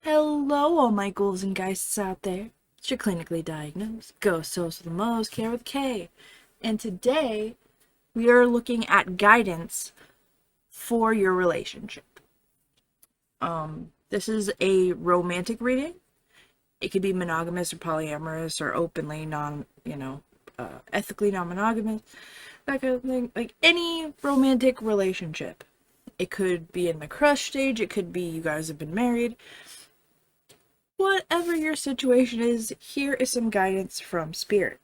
Hello, all my ghouls and geistes out there. It's your clinically diagnosed ghost host with the most care with K. And today, we are looking at guidance for your relationship. This is a romantic reading. It could be monogamous or polyamorous or openly ethically non-monogamous, that kind of thing. Like any romantic relationship. It could be in the crush stage, it could be you guys have been married. Whatever your situation is, here is some guidance from Spirit.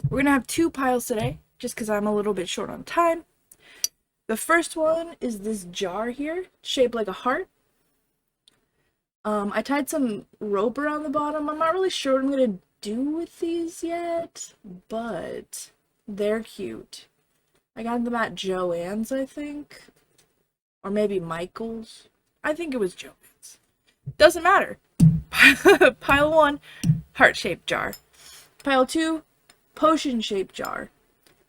We're going to have two piles today, just because I'm a little bit short on time. The first one is this jar here, shaped like a heart. I tied some rope around the bottom. I'm not really sure what I'm going to do with these yet, but they're cute. I got them at Joann's, I think. Or maybe Michael's. I think it was Joann's. Doesn't matter. Pile 1, heart-shaped jar. Pile 2, potion-shaped jar.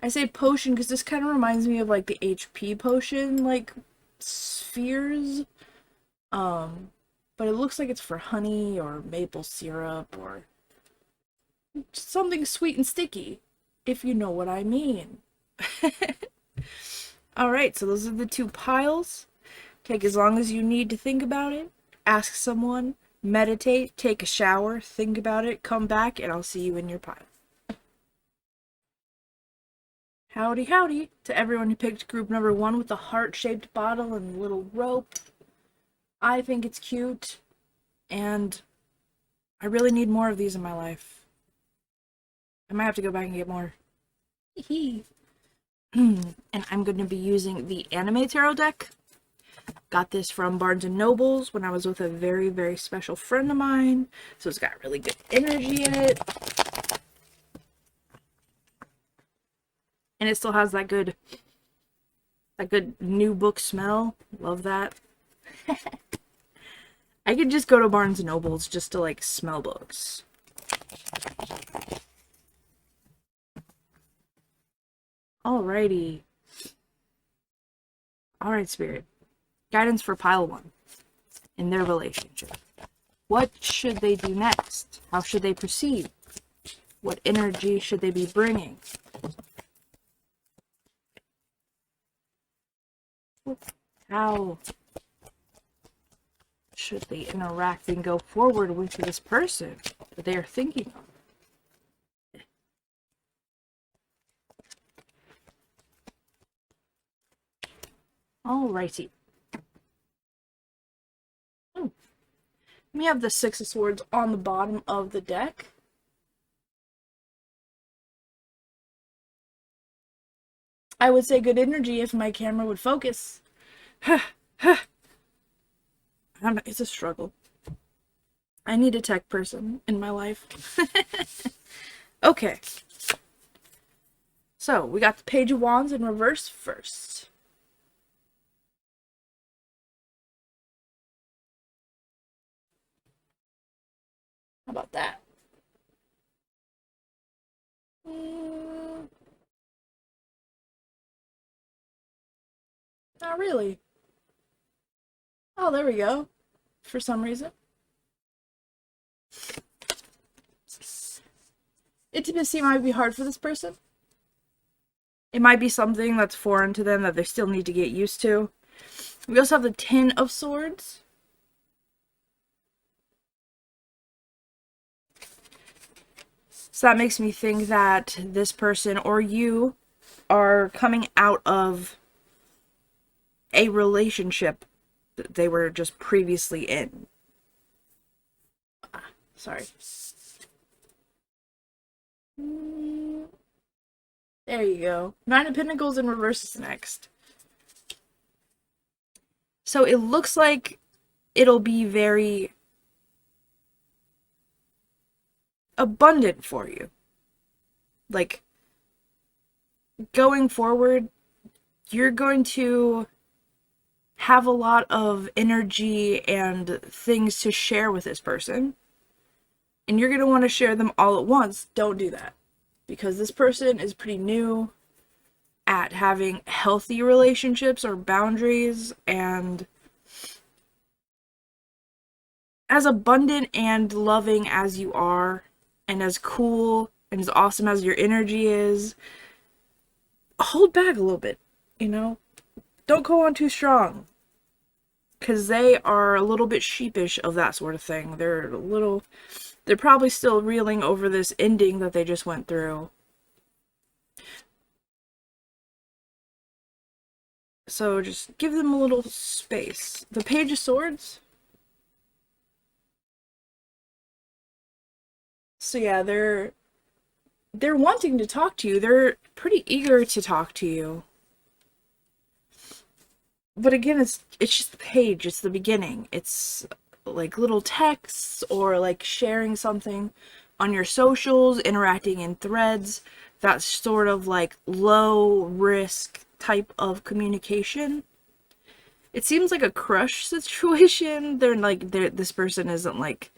I say potion because this kind of reminds me of like the HP potion, like spheres. But it looks like it's for honey or maple syrup or something sweet and sticky, if you know what I mean. Alright, so those are the two piles. Take as long as you need to think about it. Ask someone, meditate, take a shower, think about it, come back, and I'll see you in your pile. Howdy, howdy to everyone who picked group number 1 with the heart-shaped bottle and the little rope. I think it's cute, and I really need more of these in my life. I might have to go back and get more. And I'm going to be using the Anime Tarot deck. Got this from Barnes & Noble's when I was with a very, very special friend of mine. So it's got really good energy in it. And it still has that good new book smell. Love that. I could just go to Barnes & Noble's just to like smell books. Alrighty. Alright, Spirit. Guidance for pile 1 in their relationship. What should they do next? How should they proceed? What energy should they be bringing? How should they interact and go forward with this person that they are thinking of? Alrighty. We have the 6 of Swords on the bottom of the deck. I would say good energy if my camera would focus. It's a struggle. I need a tech person in my life. Okay. So, we got the Page of Wands in reverse first. How about that? Not really. Oh, there we go. For some reason. Intimacy might be hard for this person. It might be something that's foreign to them that they still need to get used to. We also have the 10 of Swords. So that makes me think that this person or you are coming out of a relationship that they were just previously in. Sorry. There you go. 9 of Pentacles in reverse is next. So it looks like it'll be very abundant for you. Like, going forward, you're going to have a lot of energy and things to share with this person. And you're going to want to share them all at once. Don't do that. Because this person is pretty new at having healthy relationships or boundaries, and as abundant and loving as you are, and as cool and as awesome as your energy is, hold back a little bit, you know? Don't go on too strong. Because they are a little bit sheepish of that sort of thing. They're probably still reeling over this ending that they just went through. So just give them a little space. The Page of Swords. So yeah, they're wanting to talk to you. They're pretty eager to talk to you. But again, it's just the page. It's the beginning. It's like little texts or like sharing something on your socials, interacting in threads. That's sort of like low risk type of communication. It seems like a crush situation. This person isn't like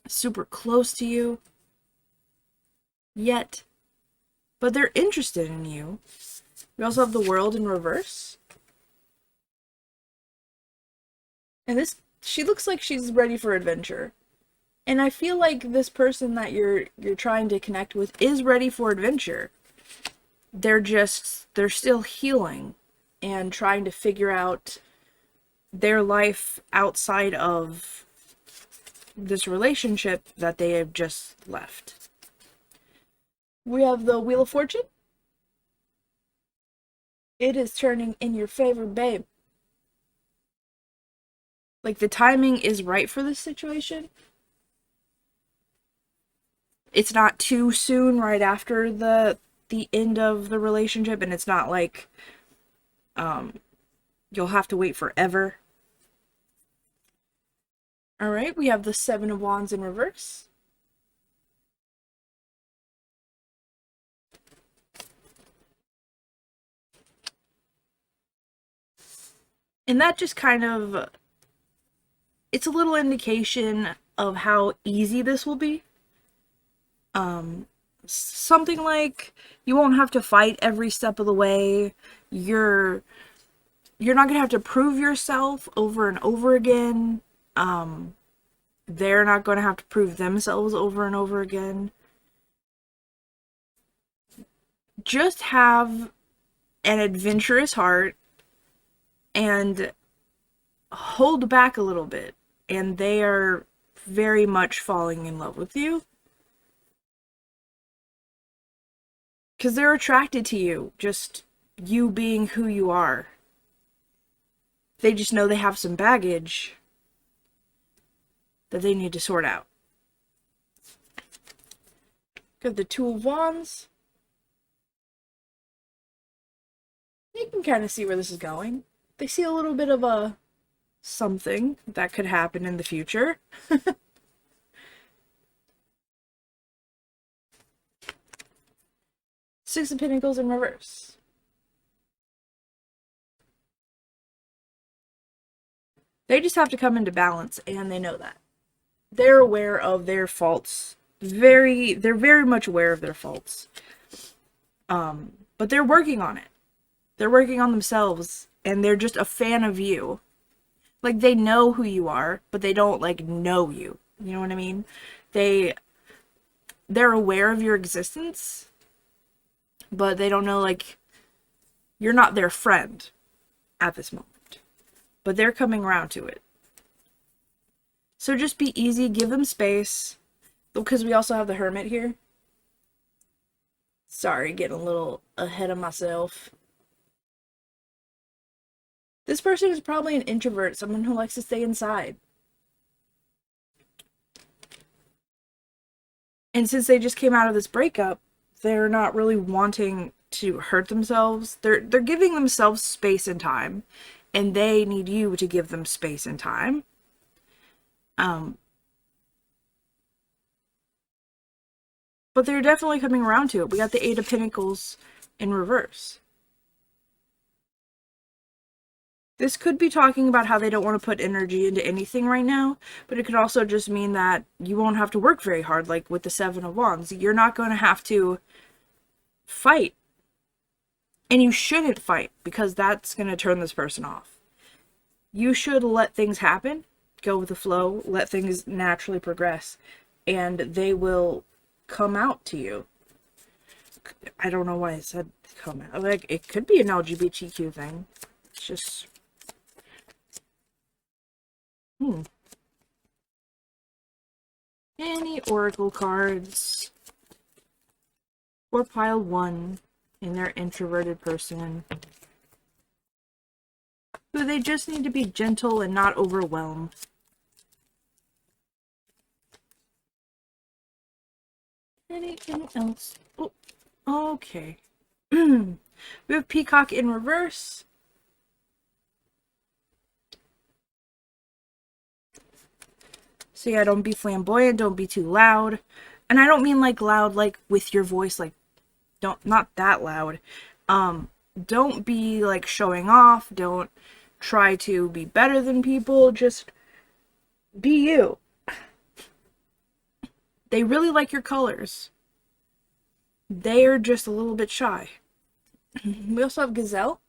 super close to you yet, but they're interested in you. We also have the World in reverse. And she looks like she's ready for adventure. And I feel like this person that you're trying to connect with is ready for adventure. They're still healing and trying to figure out their life outside of this relationship that they have just left. We have the Wheel of Fortune. It is turning in your favor, babe. Like, the timing is right for this situation. It's not too soon right after the end of the relationship, and it's not like you'll have to wait forever. Alright, we have the Seven of Wands in reverse. And that just kind of, it's a little indication of how easy this will be. Something like, you won't have to fight every step of the way. You're not gonna have to prove yourself over and over again. They're not gonna have to prove themselves over and over again. Just have an adventurous heart and hold back a little bit, and they are very much falling in love with you. Because they're attracted to you, just you being who you are. They just know they have some baggage that they need to sort out. Got the Two of Wands. You can kind of see where this is going. They see a little bit of a something that could happen in the future. Six of Pentacles in reverse. They just have to come into balance, and they know that. They're aware of their faults. They're very much aware of their faults. But they're working on it. They're working on themselves, and they're just a fan of you. Like, they know who you are, but they don't, like, know you. You know what I mean? They're aware of your existence, but they don't know, like, you're not their friend at this moment. But they're coming around to it. So just be easy, give them space. Because we also have the Hermit here. Sorry, getting a little ahead of myself. This person is probably an introvert, someone who likes to stay inside. And since they just came out of this breakup, they're not really wanting to hurt themselves. They're giving themselves space and time, and they need you to give them space and time. But they're definitely coming around to it. We got the Eight of Pentacles in reverse. This could be talking about how they don't want to put energy into anything right now, but it could also just mean that you won't have to work very hard, like with the Seven of Wands. You're not going to have to fight. And you shouldn't fight, because that's going to turn this person off. You should let things happen, go with the flow, let things naturally progress, and they will come out to you. I don't know why I said come out. Like, it could be an LGBTQ thing. It's just... Any oracle cards. Or pile 1 in their introverted person. Who they just need to be gentle and not overwhelm. Anything else? Oh, okay. We have Peacock in reverse. So yeah, don't be flamboyant, don't be too loud. And I don't mean like loud like with your voice, like not that loud. Don't be like showing off, don't try to be better than people, just be you. They really like your colors. They are just a little bit shy. We also have Gazelle.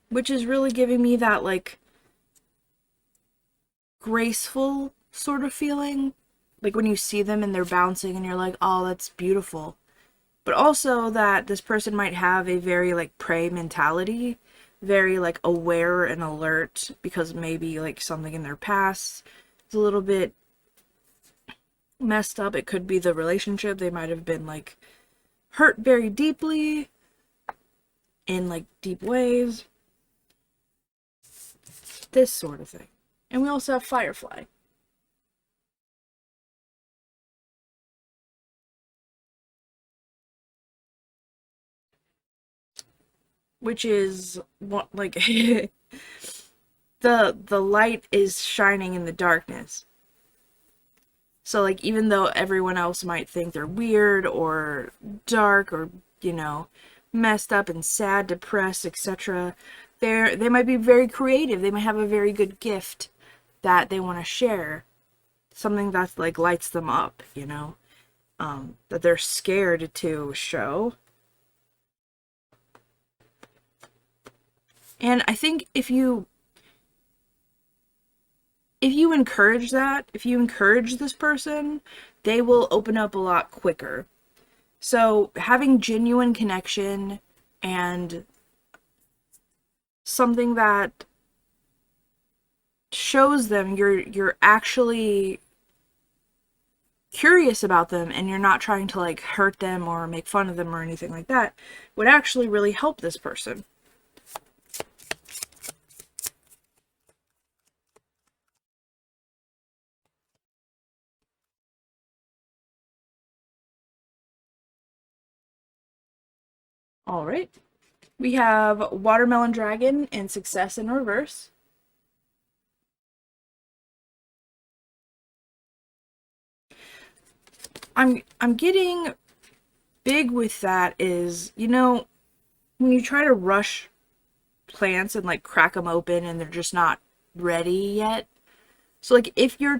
Which is really giving me that, like, graceful sort of feeling. Like when you see them and they're bouncing and you're like, oh, that's beautiful. But also that this person might have a very, like, prey mentality. Very, like, aware and alert because maybe, like, something in their past is a little bit messed up. It could be the relationship. They might have been, like, hurt very deeply in, like, deep ways. This sort of thing. And we also have Firefly. Which is what, like, the light is shining in the darkness. So, like, even though everyone else might think they're weird or dark or, you know, messed up and sad, depressed, etc., they might be very creative. They might have a very good gift that they want to share. Something that, like, lights them up, you know? That they're scared to show. And I think if you encourage that, if you encourage this person, they will open up a lot quicker. So having genuine connection and something that shows them you're actually curious about them and you're not trying to, like, hurt them or make fun of them or anything like that would actually really help this person. Alright. We have Watermelon Dragon and Success in reverse. I'm getting big with that is, you know, when you try to rush plants and, like, crack them open and they're just not ready yet. So, like, if you're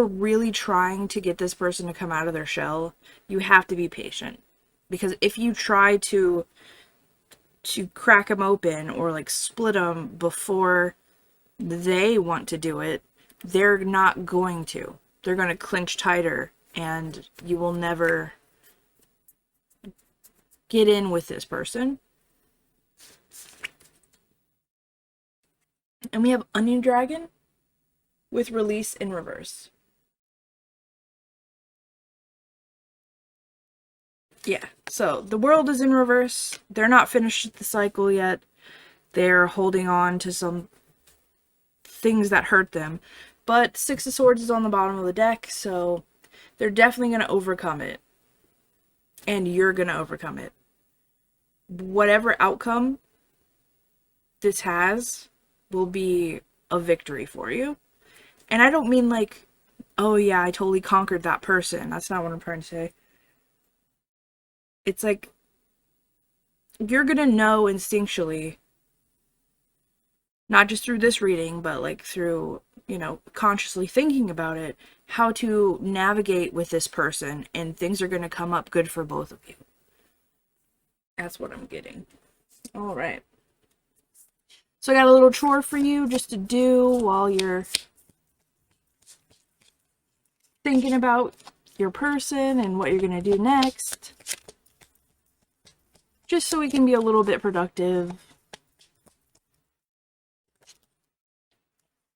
really trying to get this person to come out of their shell, you have to be patient. Because if you try to crack them open or, like, split them before they want to do it, they're not going to. They're going to clinch tighter and you will never get in with this person. And we have Onion Dragon with Release in reverse. Yeah, so the world is in reverse. They're not finished the cycle yet. They're holding on to some things that hurt them. But Six of Swords is on the bottom of the deck, so they're definitely going to overcome it. And you're going to overcome it. Whatever outcome this has will be a victory for you. And I don't mean like, oh yeah, I totally conquered that person. That's not what I'm trying to say. It's like, you're gonna know instinctually, not just through this reading, but like through, you know, consciously thinking about it, how to navigate with this person, and things are gonna come up good for both of you. That's what I'm getting. All right. So I got a little chore for you just to do while you're thinking about your person and what you're going to do next. Just so we can be a little bit productive.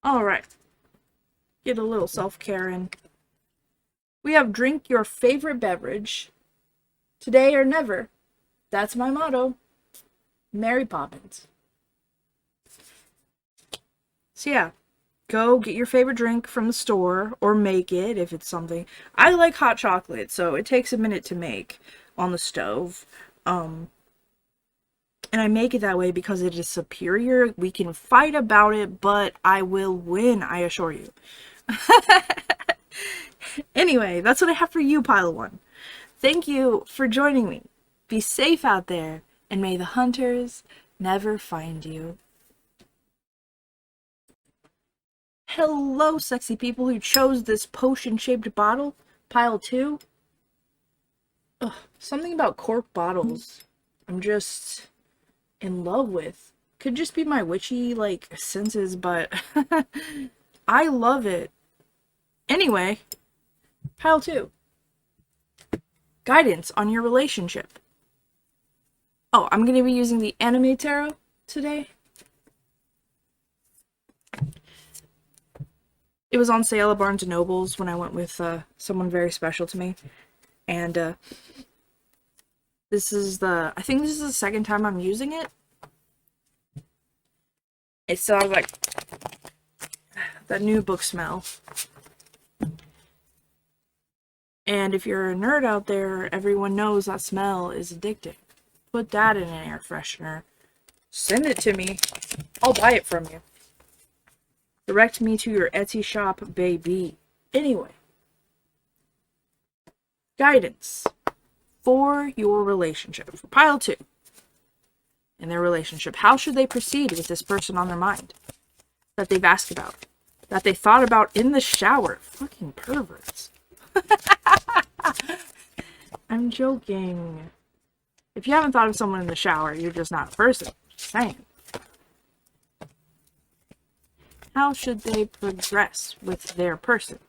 All right. Get a little self-care in. We have drink your favorite beverage. Today or never. That's my motto. Mary Poppins. So yeah, go get your favorite drink from the store or make it if it's something. I like hot chocolate, so it takes a minute to make on the stove. And I make it that way because it is superior. We can fight about it, but I will win, I assure you. Anyway, that's what I have for you, Pile 1. Thank you for joining me. Be safe out there, and may the hunters never find you. Hello, sexy people who chose this potion-shaped bottle. Pile 2. Ugh, something about cork bottles I'm just in love with. Could just be my witchy, like, senses, but I love it. Anyway, Pile 2. Guidance on your relationship. Oh, I'm going to be using the anime tarot today. It was on sale at Barnes & Noble's when I went with someone very special to me. And I think this is the second time I'm using it. It still has, like, that new book smell. And if you're a nerd out there, everyone knows that smell is addicting. Put that in an air freshener. Send it to me. I'll buy it from you. Direct me to your Etsy shop, baby. Anyway. Guidance for your relationship. For Pile 2. In their relationship. How should they proceed with this person on their mind? That they've asked about. That they thought about in the shower. Fucking perverts. I'm joking. If you haven't thought of someone in the shower, you're just not a person. Just saying. How should they progress with their person?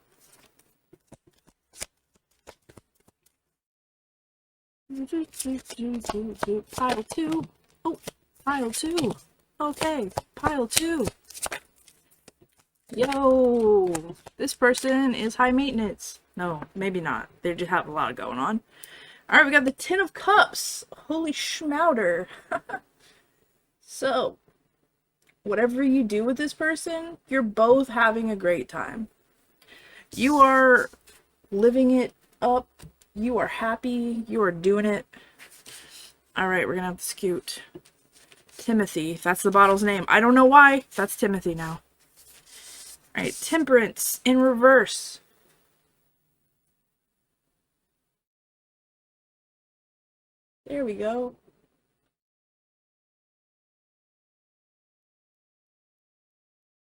Pile 2. Oh, Pile 2. Okay, Pile 2. Yo, this person is high maintenance. No, maybe not. They just have a lot going on. Alright, we got the Ten of Cups. Holy schmouter. So, whatever you do with this person, you're both having a great time. You are living it up. You are happy. You are doing it. Alright, we're gonna have to scoot. Timothy. That's the bottle's name. I don't know why. That's Timothy now. Alright, Temperance in reverse. There we go.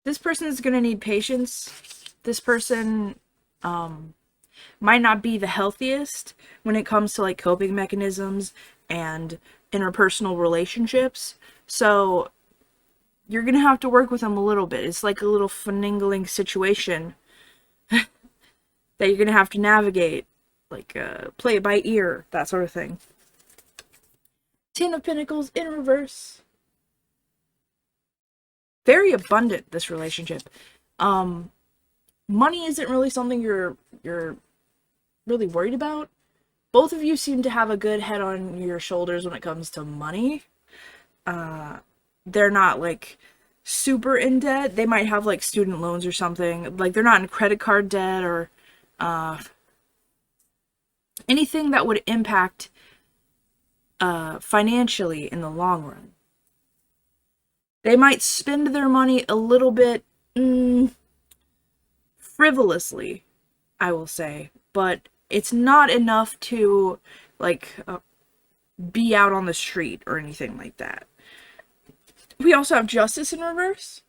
This person is going to need patience. This person might not be the healthiest when it comes to, like, coping mechanisms and interpersonal relationships. So you're going to have to work with them a little bit. It's like a little finagling situation that you're going to have to navigate. Like, play it by ear, that sort of thing. Ten of Pentacles in reverse. Very abundant, this relationship. Money isn't really something you're really worried about. Both of you seem to have a good head on your shoulders when it comes to money. They're not, like, super in debt. They might have, like, student loans or something. Like, they're not in credit card debt or anything that would impact financially in the long run. They might spend their money a little bit frivolously, I will say, but it's not enough to, like, be out on the street or anything like that. We also have Justice in reverse.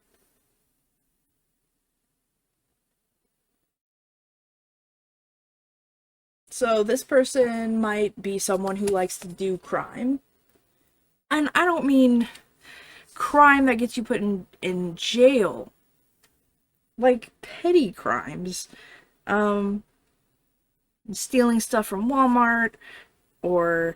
So this person might be someone who likes to do crime. And I don't mean crime that gets you put in jail. Like petty crimes. Um, Stealing stuff from Walmart, or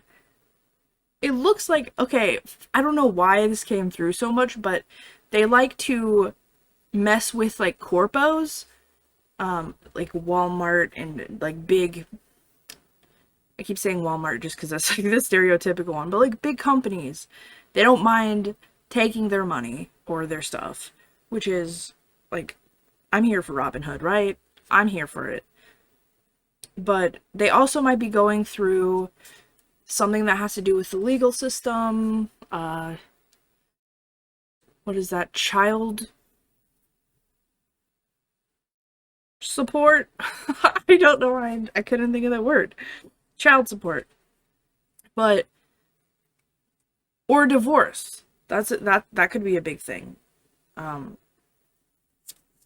it looks like, okay, I don't know why this came through so much, but they like to mess with like corpos, like Walmart and like big, I keep saying Walmart just because that's like the stereotypical one, but like big companies, they don't mind taking their money or their stuff, which is like, I'm here for Robin Hood, right? I'm here for it. But they also might be going through something that has to do with the legal system. What is that? Child support? I don't know why I couldn't think of that word. Child support. But or divorce. That could be a big thing. Um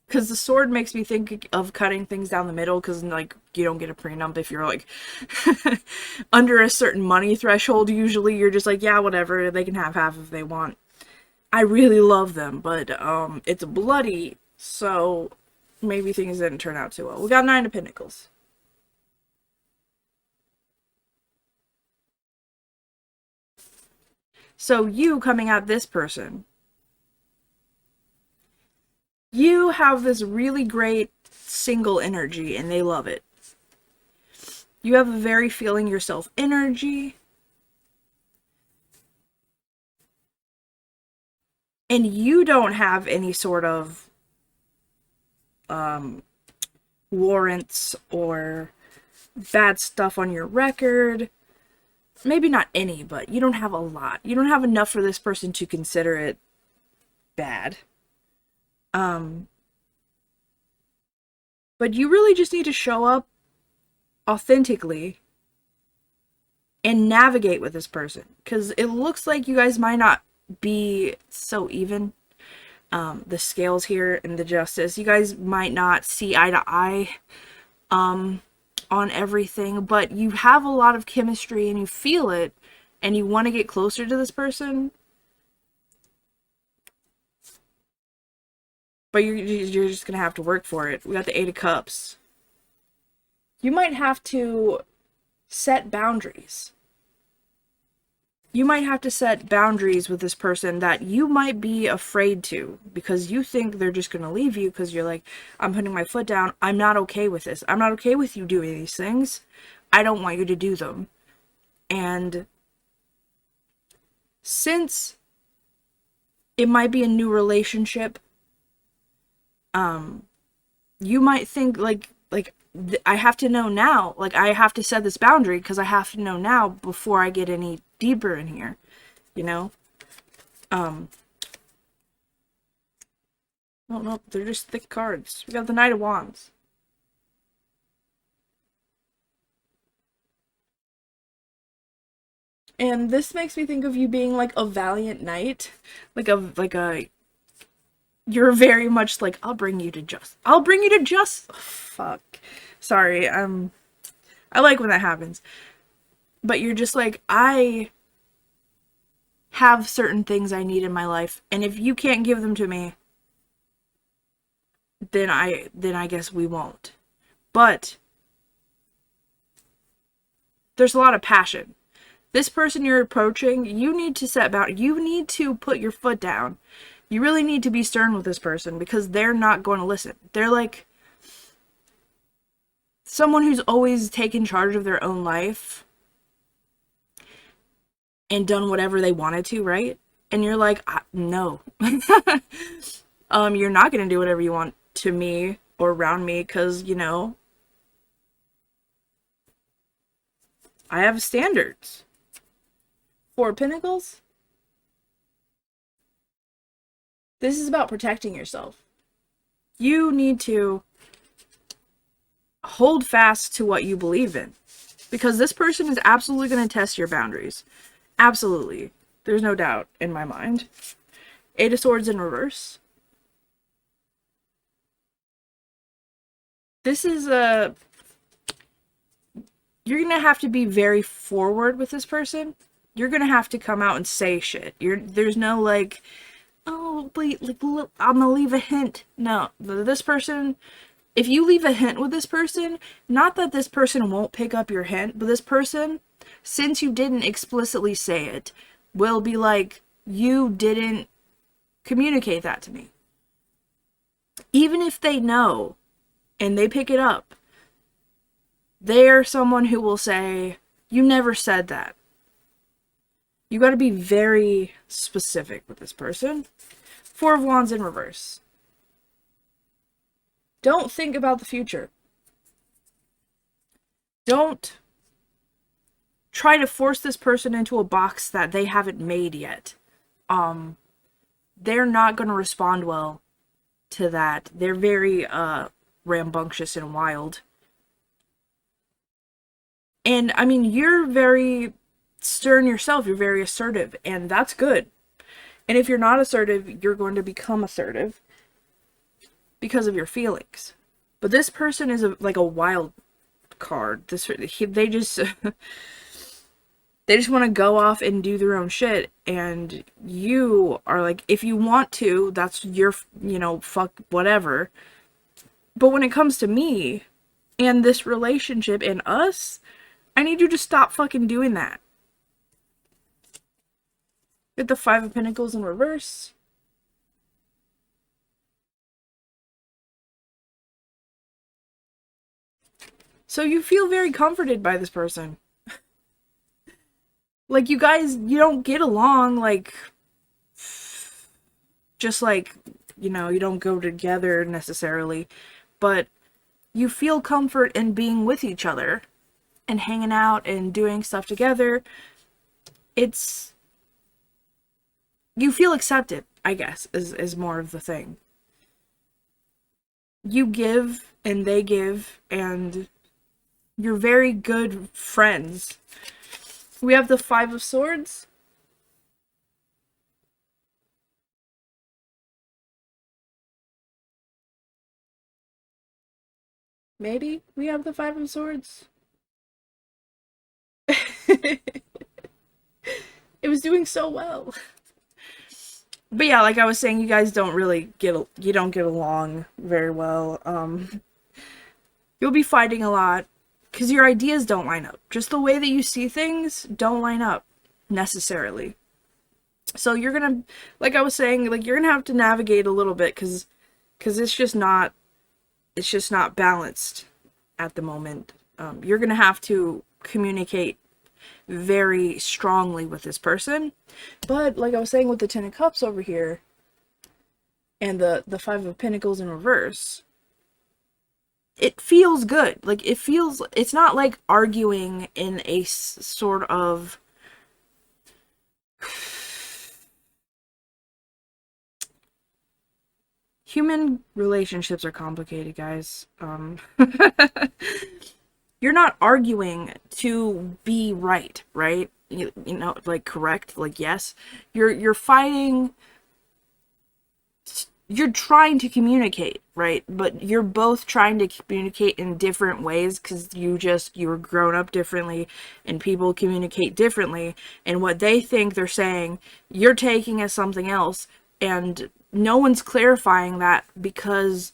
because the sword makes me think of cutting things down the middle, because like you don't get a prenup if you're like under a certain money threshold. Usually you're just like, yeah, whatever, they can have half if they want. I really love them, but it's bloody, so maybe things didn't turn out too well. We got 9 of Pentacles. So you coming at this person, you have this really great single energy and they love it. You have a very feeling yourself energy. And you don't have any sort of warrants or bad stuff on your record. Maybe not any, but you don't have a lot. You don't have enough for this person to consider it bad. But you really just need to show up authentically and navigate with this person, because it looks like you guys might not be so even. The scales here and the justice, you guys might not see eye to eye on everything, but you have a lot of chemistry and you feel it and you want to get closer to this person, but you're just gonna have to work for it. We got the 8 of Cups. You might have to set boundaries. You might have to set boundaries with this person that you might be afraid to, because you think they're just going to leave you, because you're like, I'm putting my foot down. I'm not okay with this. I'm not okay with you doing these things. I don't want you to do them. And since it might be a new relationship, you might think like I have to know now. Like, I have to set this boundary because I have to know now before I get any deeper in here, you know? Oh no, they're just thick cards. We got the Knight of Wands. And this makes me think of you being like a valiant knight. Like a you're very much like, I'll bring you to just. I'll bring you to just. Oh, fuck. Sorry. I like when that happens. But you're just like, I have certain things I need in my life, and if you can't give them to me, then I guess we won't. But there's a lot of passion. This person you're approaching, you need to set boundaries. You need to put your foot down. You really need to be stern with this person, because they're not going to listen. They're like someone who's always taken charge of their own life and done whatever they wanted to, right? And you're like, no. You're not going to do whatever you want to me or around me, because, you know, I have standards. 4 of Pentacles. This is about protecting yourself. You need to hold fast to what you believe in, because this person is absolutely going to test your boundaries. Absolutely. There's no doubt in my mind. 8 of Swords in reverse. This is you're going to have to be very forward with this person. you're gonna have to come out and say shit. There's no like, oh, wait, like, look, I'm gonna leave a hint. No, this person, if you leave a hint with this person, not that this person won't pick up your hint, but this person, since you didn't explicitly say it, will be like, you didn't communicate that to me. Even if they know and they pick it up, they're someone who will say, you never said that. You gotta be very specific with this person. Four of Wands in reverse. Don't think about the future. Don't try to force this person into a box that they haven't made yet. They're not gonna respond well to that. They're very rambunctious and wild. And I mean, you're very stern yourself, you're very assertive, and that's good. And if you're not assertive, you're going to become assertive because of your feelings. But this person is like a wild card. They just they just want to go off and do their own shit, and you are like, if you want to, that's your, fuck whatever. But when it comes to me and this relationship and us, I need you to stop fucking doing that. Get the Five of Pentacles in reverse. So you feel very comforted by this person. Like, you guys, you don't get along, like, just like, you don't go together necessarily, but you feel comfort in being with each other and hanging out and doing stuff together. You feel accepted, I guess, is more of the thing. You give and they give, and you're very good friends. We have the Five of Swords. Maybe we have the Five of Swords. It was doing so well. But yeah, like I was saying, you guys don't really you don't get along very well. You'll be fighting a lot because your ideas don't line up. Just the way that you see things don't line up necessarily. So you're gonna, like I was saying, like you're gonna have to navigate a little bit because it's just not balanced at the moment. You're gonna have to communicate very strongly with this person. But like I was saying with the Ten of Cups over here and the Five of Pentacles in reverse, it feels good. Like, it's not like arguing in a sort of human relationships are complicated, guys. You're not arguing to be right? Like correct, like yes. You're fighting. You're trying to communicate, right? But you're both trying to communicate in different ways because you were grown up differently, and people communicate differently, and what they think they're saying, you're taking as something else, and no one's clarifying that because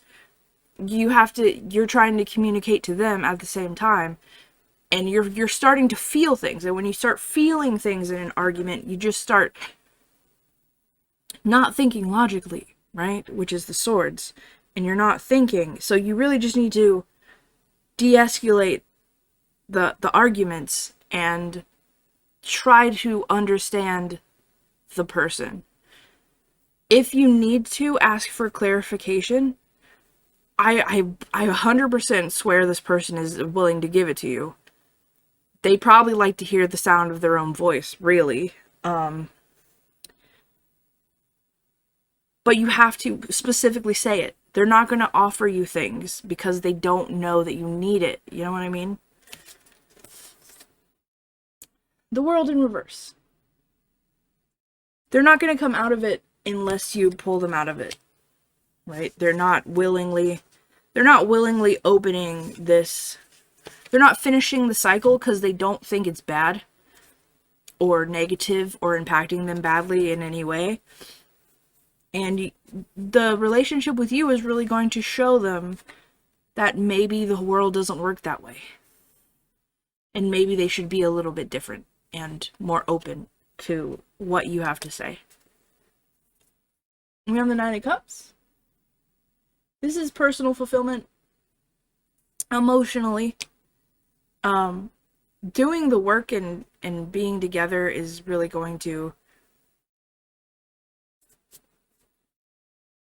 you're trying to communicate to them at the same time, and you're starting to feel things, and when you start feeling things in an argument, you just start not thinking logically, right? Which is the swords, and you're not thinking, so you really just need to de-escalate the arguments and try to understand the person. If you need to ask for clarification, I 100% swear this person is willing to give it to you. They probably like to hear the sound of their own voice, really. But you have to specifically say it. They're not going to offer you things because they don't know that you need it. You know what I mean? The World in reverse. They're not going to come out of it unless you pull them out of it. Right? They're not willingly opening this. They're not finishing the cycle because they don't think it's bad. or negative or impacting them badly in any way. And the relationship with you is really going to show them that maybe the world doesn't work that way. And maybe they should be a little bit different and more open to what you have to say. We have the Nine of Cups. This is personal fulfillment. Emotionally. Doing the work and being together is really going to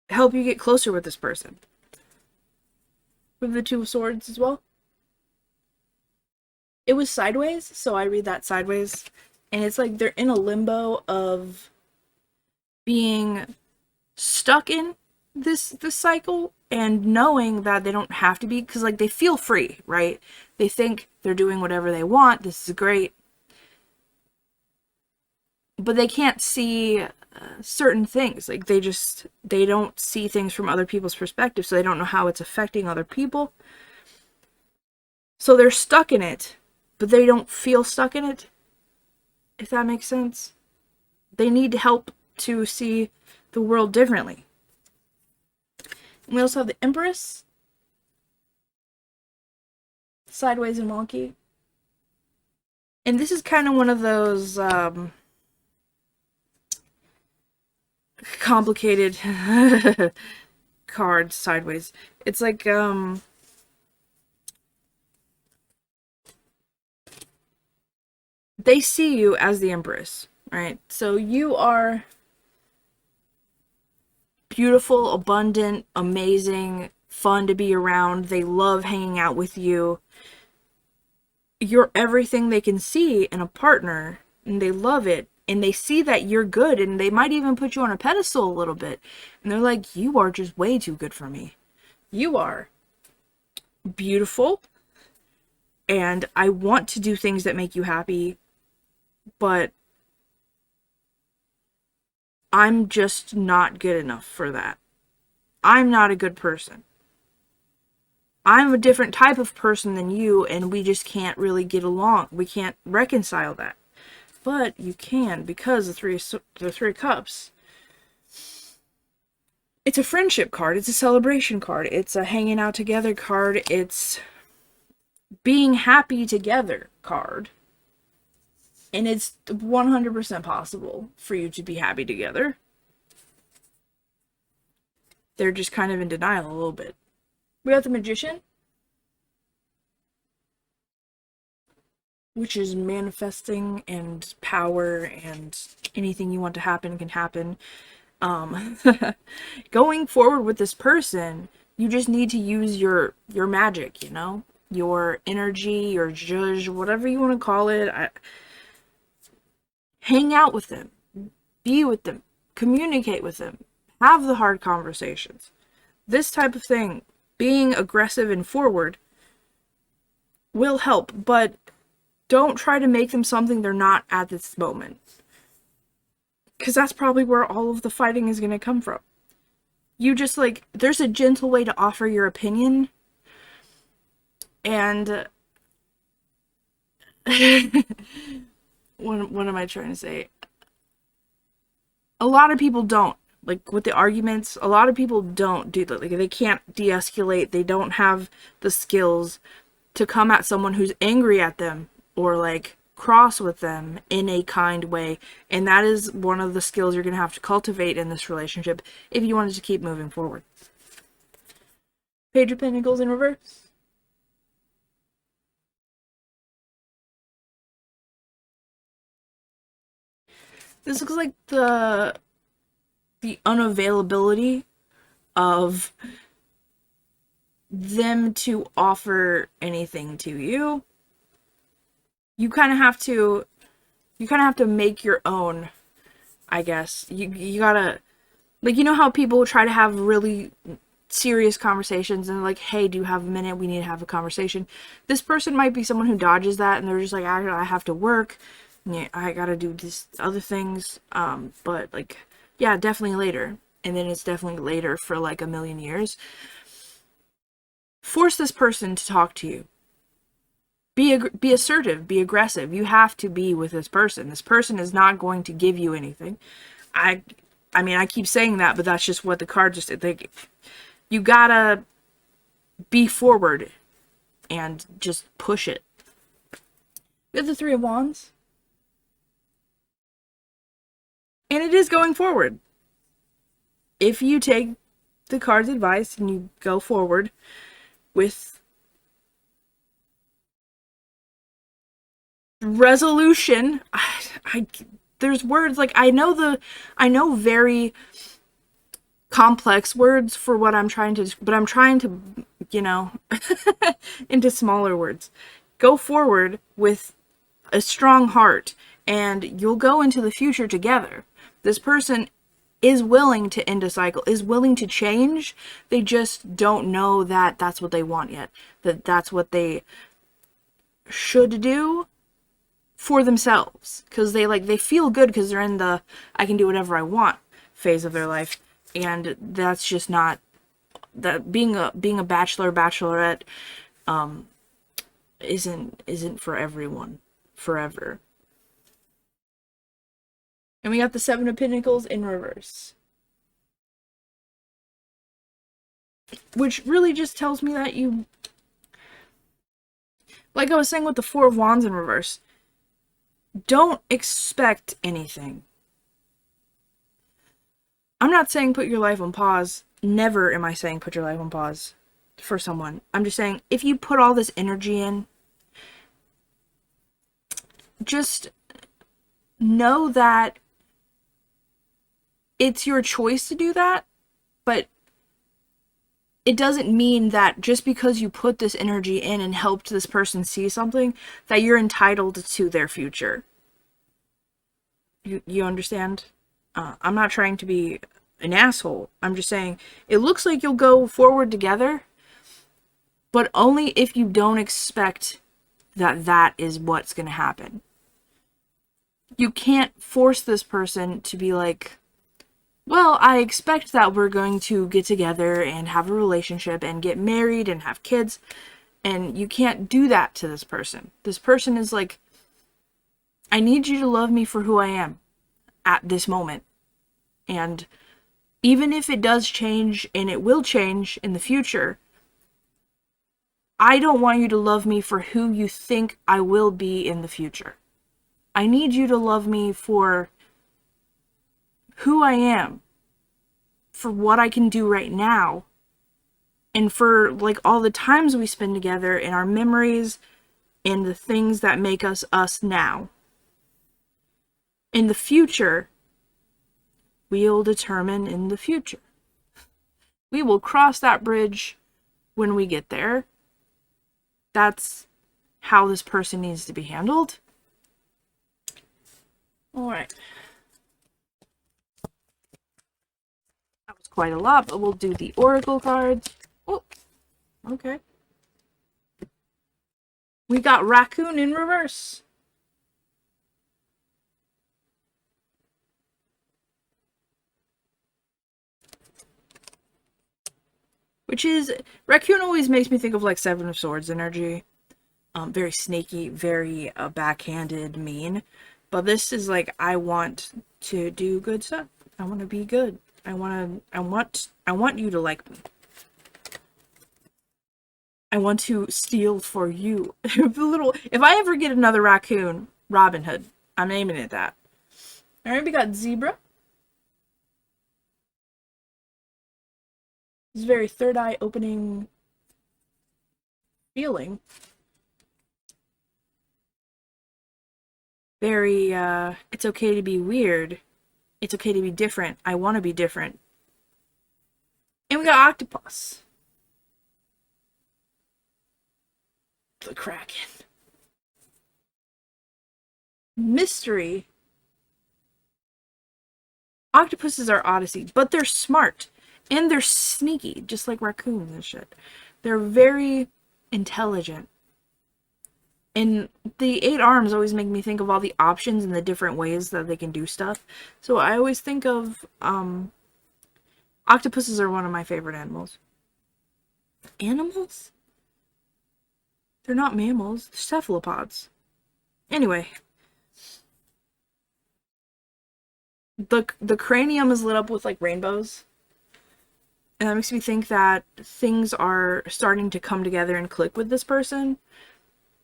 help you get closer with this person. With the Two of Swords as well. It was sideways, so I read that sideways. And it's like they're in a limbo of being stuck in this cycle and knowing that they don't have to be, because like they feel free, right? They think they're doing whatever they want. This is great. But they can't see certain things. Like they don't see things from other people's perspective, so they don't know how it's affecting other people. So they're stuck in it, but they don't feel stuck in it, if that makes sense. They need help to see the world differently. And we also have the Empress. Sideways and wonky. And this is kind of one of those complicated cards, sideways. It's like they see you as the Empress, right? So you are beautiful, abundant, amazing, fun to be around. They love hanging out with you. You're everything they can see in a partner, and they love it. And they see that you're good, and they might even put you on a pedestal a little bit. And they're like, you are just way too good for me. You are beautiful, and I want to do things that make you happy, but I'm just not good enough for that. I'm not a good person. I'm a different type of person than you, and we just can't really get along. We can't reconcile that. But you can, because the Three of Cups. It's a friendship card. It's a celebration card. It's a hanging out together card. It's being happy together card. And it's 100% possible for you to be happy together. They're just kind of in denial a little bit. We have the Magician, which is manifesting and power, and anything you want to happen can happen. Going forward with this person, you just need to use your magic, you know? Your energy, your zhuzh, whatever you want to call it. Hang out with them. Be with them. Communicate with them. Have the hard conversations. This type of thing, being aggressive and forward, will help, but don't try to make them something they're not at this moment. Because that's probably where all of the fighting is going to come from. You just, like, there's a gentle way to offer your opinion. And what am I trying to say? A lot of people don't. Like, with the arguments, a lot of people don't do that. Like, they can't de-escalate. They don't have the skills to come at someone who's angry at them or, like, cross with them in a kind way. And that is one of the skills you're going to have to cultivate in this relationship if you wanted to keep moving forward. Page of Pentacles in reverse. This looks like the unavailability of them to offer anything to you. You kind of have to make your own, I guess. You gotta, like, you know how people try to have really serious conversations and like, hey, do you have a minute? We need to have a conversation. This person might be someone who dodges that, and they're just like, I have to work. Yeah, I gotta do this other things. But like, yeah, definitely later. And then it's definitely later for like a million years. Force this person to talk to you. Be assertive, be aggressive. You have to be with this person. This person is not going to give you anything. I mean, I keep saying that, but that's just what the card just did. You gotta be forward and just push it. We have the Three of Wands. And it is going forward. If you take the card's advice and you go forward with resolution, there's words like I know very complex words for what I'm trying to, but I'm trying to, into smaller words. Go forward with a strong heart and you'll go into the future together. This person is willing to end a cycle, is willing to change. They just don't know that that's what they want yet. That that's what they should do for themselves. Because they feel good because they're in the I can do whatever I want phase of their life. And that's just not that being a bachelorette isn't for everyone forever. And we got the Seven of Pentacles in reverse. Which really just tells me that you, like I was saying with the Four of Wands in reverse, don't expect anything. I'm not saying put your life on pause. Never am I saying put your life on pause for someone. I'm just saying if you put all this energy in, just know that it's your choice to do that, but it doesn't mean that just because you put this energy in and helped this person see something, that you're entitled to their future. You understand? I'm not trying to be an asshole. I'm just saying, it looks like you'll go forward together, but only if you don't expect that that is what's going to happen. You can't force this person to be like, well, I expect that we're going to get together and have a relationship and get married and have kids. And you can't do that to this person. This person is like, I need you to love me for who I am at this moment. And even if it does change, and it will change in the future, I don't want you to love me for who you think I will be in the future. I need you to love me for who I am, for what I can do right now, and for all the times we spend together and our memories and the things that make us us now. In the future, we'll determine in the future. We will cross that bridge when we get there. That's how this person needs to be handled. All right. That was quite a lot, but we'll do the oracle cards. Oh, okay. We got raccoon in reverse. Which is, raccoon always makes me think of Seven of Swords energy. Very snaky, very backhanded, mean. But this is I want to do good stuff. I want to be good. I want you to like me. I want to steal for you. If I ever get another raccoon, Robin Hood. I'm naming it that. Alright, we got zebra. This very third eye opening feeling. Very, it's okay to be weird. It's okay to be different. I want to be different. And we got octopus. The Kraken. Mystery. Octopuses are Odyssey, but they're smart. And they're sneaky, just like raccoons and shit. They're very intelligent. And the 8 arms always make me think of all the options and the different ways that they can do stuff. So I always think of, octopuses are one of my favorite animals. Animals? They're not mammals. They're cephalopods. Anyway. The cranium is lit up with, like, rainbows. And that makes me think that things are starting to come together and click with this person.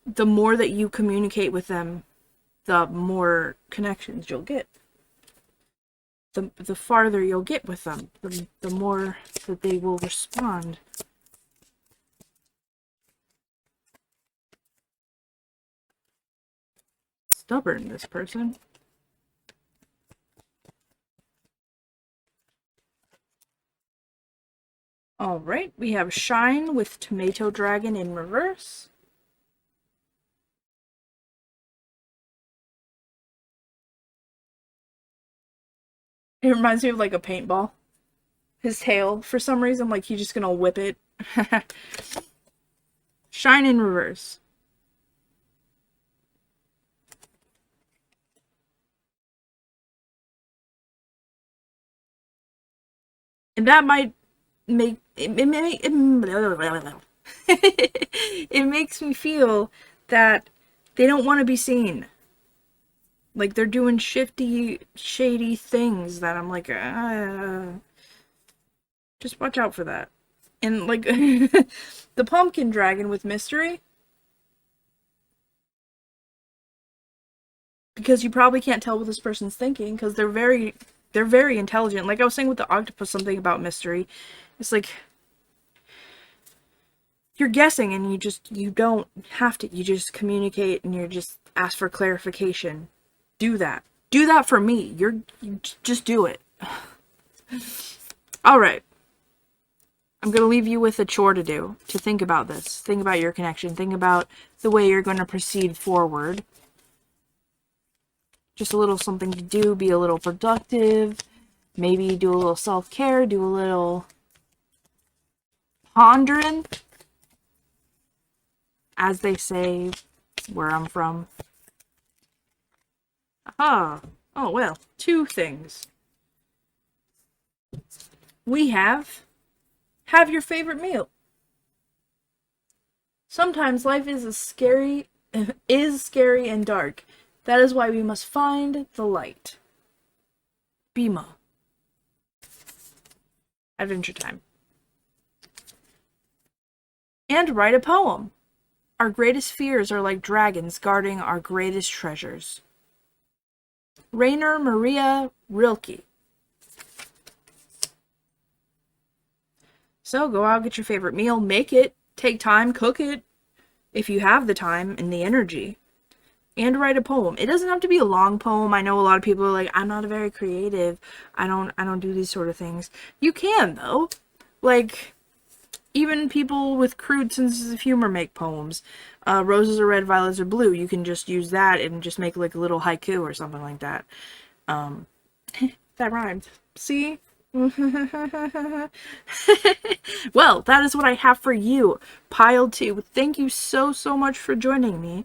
The more that you communicate with them, the more connections you'll get. The farther you'll get with them, the more that they will respond. Stubborn, this person. Alright, we have Shine with Tomato Dragon in reverse. It reminds me of, like, a paintball. His tail, for some reason, like, he's just gonna whip it. Shine in reverse. And that might make it makes me feel that they don't want to be seen. Like, they're doing shifty, shady things that I'm like, just watch out for that. And, like, the pumpkin dragon with mystery. Because you probably can't tell what this person's thinking, because they're very intelligent. Like I was saying with the octopus, something about mystery. It's like, you're guessing and you don't have to. You just communicate and you just ask for clarification. Do that. Do that for me. You just do it. Alright. I'm going to leave you with a chore to do. To think about this. Think about your connection. Think about the way you're going to proceed forward. Just a little something to do. Be a little productive. Maybe do a little self-care. Do a little pondering. As they say where I'm from. Aha. Oh, well. Two things. We have your favorite meal. Sometimes life is scary and dark. That is why we must find the light. Bima. Adventure time. And write a poem. Our greatest fears are like dragons guarding our greatest treasures. Rainer Maria Rilke. So go out, get your favorite meal, make it, take time, cook it, if you have the time and the energy. And write a poem. It doesn't have to be a long poem. I know a lot of people are like, I'm not very creative. I don't do these sort of things. You can, though. Like, even people with crude senses of humor make poems. Roses are red, violets are blue. You can just use that and just make like a little haiku or something like that. That rhymed. See? Well, that is what I have for you. Pile 2. Thank you so much for joining me.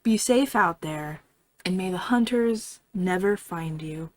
Be safe out there, and may the hunters never find you.